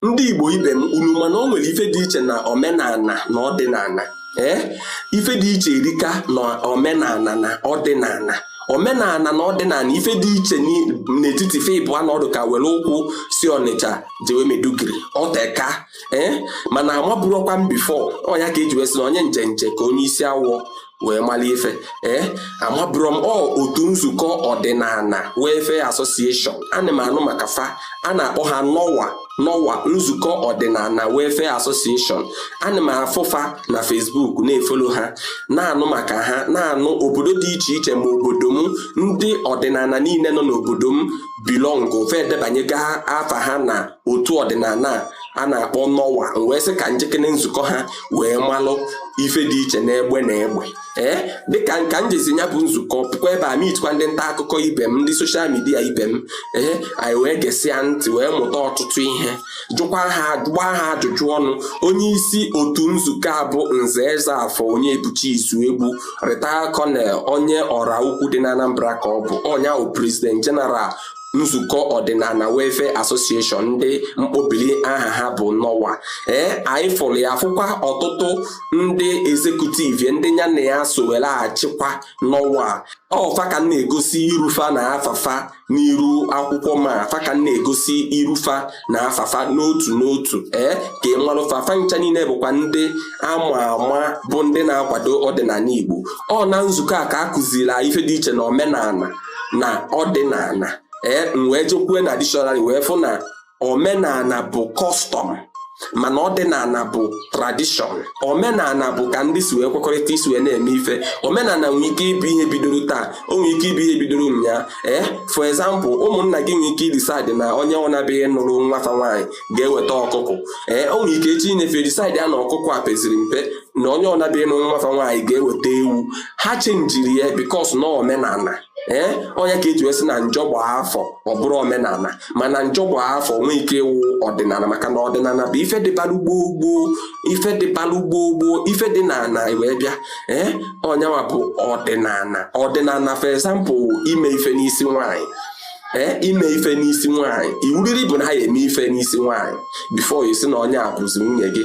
ndị Igbo ibe m unu mana o nwere ife dị iche na omenala na ọdịnala. Ife dị iche erika na omenala na ọdịnala. Omenala na ọdịnala ife dị iche n'etiti ife ịbụọ na ọdụ ka were ụkwụ si Ọnịcha jewe Meduguri ọteka mana amaburokwa m bifo ọnya ka eji wee sị na onye njenje ka onye isi awọ wee mara ife amaburo m otu nzukọ ọdịnala Welfare Association ana m anụ maka fa a na-akpọ ha NOWA nzukọ ọdịnala Welfare Association. ana m afụfa na Facebook na-efolo ha na-anụ maka ha na-anụ obodo dị iche iche ma obodo m ndị ọdịnala niile nọ n'obodo m bilọngụ fe debanyega afa ha na otu ọdịnala a na-akpọ NOWA wee sị ka njekene nzukọ ha wee malụ ife dị iche n'egbe na egbe dịka nka njezi ya bụ nzukọ pụkwa ebe a mitkwa ndị nta akụkọ ibe m ndị soshal midia ibe m anyị wee gesịa ntị wee mụta ọtụtụ ihe jụkwa ha ajụjụ ọnụ. onye isi otu nzukọ a bụ Nze Ezeafọ onye ebuchi izu egbu Retired Colonel onye ọra ukwu dị na Anambra ka ọ bụ ọnya bụ President General nzukọ ọdịnala Welfare Association ndị mkpobili aha ha bụ NOWA. anyị fụrụ ya fụkwa ọtụtụ ndị ezekutiv ndị ya na ya so were achịkwa NOWA. ọfa ka na-egosi irufa na afafa n'iru akwụkwọ ma afa ka na-egosi irufa na afafa n'otu n'otu ka ịmalụfa ncha niile bụkwa ndị ama bụ ndị na-akwado ọdịnala Igbo. na nzukọ a ka a kụziri ife dị iche na omenala na ọdịnala. wee jekwue na dictionary wee fụ na omenala bụ custom mana ọdịnala bụ tradition. omenala bụ ka ndị si wee kwekọrịta isi wee na-eme ife. omenala nwere ike ịbụ ihe bidoro taa, o nwere ike ịbụ ihe bidoro ụnyaa. for example ụmụnna gị nwere ike idecide na onye ọ na-abịaghị nụrụ nwafa nwaanyị ga-eweta ọkụkọ. o nwere ike echi inefe decide ya na ọkụkọ a peziri mpe na onye ọ na-abịaghị nụrụ nwafa nwaanyị ga-eweta ewu. ha chenjiri ya because na omenala. onye ka eji wee sị na njọ gbaa afọ ọ bụrụ omenala, mana njọ gbaa afọ nwee ike ịwụ ọdịnala maka na ọdịnala bụ ife dịbalụ gboo ife dị n'ala wee bịa. onyenwa bụ ọdịnala for example ime ife n'isi nwaanyị. ime ife n'isi nwaanyị iwuriri bụ na ha eme ife n'isi nwaanyị before isi na onye a bụzi nwunye gị.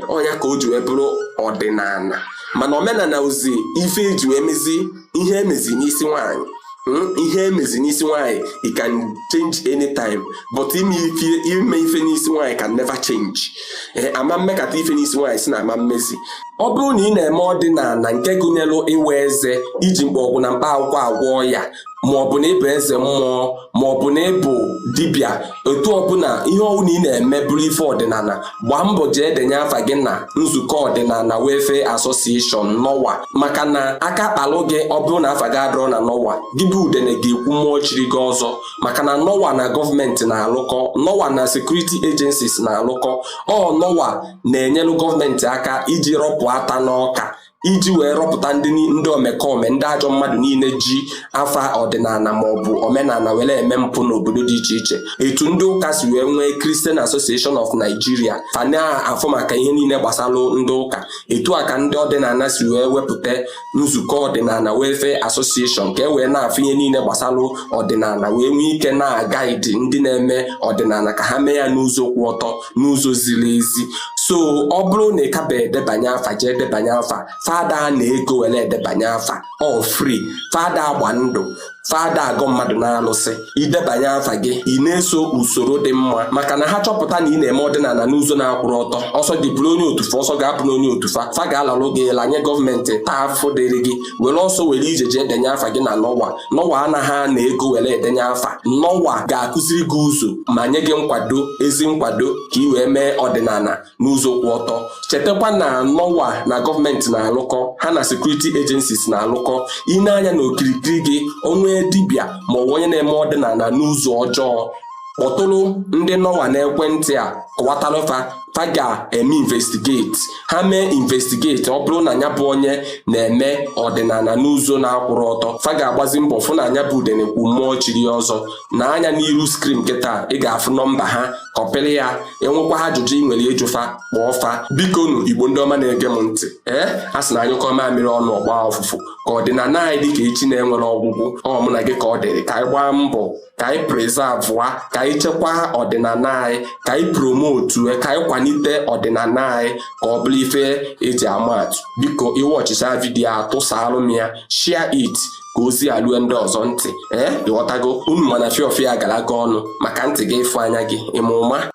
onye ka o ji wee bụrụ ọdịnala. mana omenala ozi ife eji wee mezi ihe emezi n'isi nwaanyị. ihe emezi n'isi nwaanyị it can change anytime, but ime ife n'isi nwaanyị can never change. ama mmekata ife n'isi nwaanyị si na ama mmezi. ọ bụrụ na ị na-eme ọdịnala nke gụnyere iwe eze iji mkpọgwụ na mkpa akwụkwọ agwọ ya, maọbụ na ịbụ eze mmụọ maọbụ na ịbụ dibịa, otu ọbụla ihe ọbụla ị na-eme bụrụ ife ọdịnala, gbaa mbọ jee denye afa gị na nzukọ ọdịnala Welfare Association NOWA. maka na aka kpalụ gị ọ bụrụ na afa gị adọrọ na NOWA gị bụ udene ga-ekwu mmụọ chiri gị ọzọ. maka na NOWA na gọọmenti na-alụkọ, NOWA na security agencies na-alụkọ. NOWA na-enyelu gọọmenti aka iji rọpụ ata n'ọka, iji wee rọpụta ndị omekome ndị ajọ mmadụ niile ji afa ọdịnala maọbụ omenala were eme mpụ n'obodo dị iche iche. etu ndị ụka si wee nwee Christian Association of Nigeria fa na-afụ maka ihe niile gbasalụ ndị ụka, etu a ka ndị ọdịnala si wee wepụta nzukọ ọdịnala Welfare Association ka e wee na-afụ ihe niile gbasalụ ọdịnala wee nwee ike na-agaidi ndị na-eme ọdịnala ka ha mee ya n'ụzọ kwụ ọtọ, n'ụzọ ziri ezi. so ọ bụrụ na ị ka edebanye afa jee debanye afa, fada na-ego were edebanye afa free. fada agba ndụ, fada agụ mmadụ na-alụsị. idebanye afa gị ị na-eso usoro dị mma, maka na ha chọpụta na ị na-eme ọdịnala n'ụzọ na-akwụrụ ọtọ, ọsọ dịbụrụ onye otufa ọsọ ga-apụ n'onye otufa, fa ga-alalụ gị lanye gọọmenti taa afọ dịrị gị, were ọsọ were ije jee denye afa gị na NOWA anaghị na-ego were edenye afa. NOWA ga-akụziri gị ụzọ ma nye gị nkwado, ezi nkwado ka ị wee mee ọdịnala n'ụzọ kwụ ọtọ. chetakwa na NOWA na gọọmenti na-alụkọ, ha na security agencies na-alụkọ. ị na-anya na okirikiri gị onwe dibịa ma ọ onye na-eme ọdịnala n'ụzọ ọjọọ, kpọtụrụ ndị NOWA n'ekwentị a kọwatalụfa, fa ga-eme investigate. ha mee investigate, ọ bụrụ na ya bụ onye na-eme ọdịnala n'ụzọ na-akwụrụ ọtọ, fa ga-agbazi mbọ fụ na ya bụ udenekwu mmụọ chiri ọzọ. na anya n'iru skrin kịta ị ga-afụ nọmba ha, kọpịrị ya. enwekwa ha ajụjụ ị nwere ịjụfa, kpọọ fa. biko nụ Igbo ndị ọma na-ege m ntị, a sị na anyụkọ mamịrị ọnụ ọgba ọfụfụ, ka ọdịnala anyị dị ka echi na-enwere ọgwụgwụ. mụ na gị ka ọ dịrị, ka anyị gbaa mbọ ka anyị preserve ka anyị chekwaa ọdịnala anyị, ka anyị promotu ka anyị kwalite ọdịnala anyị ka ọ bụrụ ife eji ama atụ. Biko ịwọchịcha vidiyo a, tụsaalụ m ya, share it ka ozi alue ndị ọzọ ntị. Ịghọtago? Unu mana fiọfịa agalaga ọnụ maka ntị gị ịfụ anya gị, ịma ụma.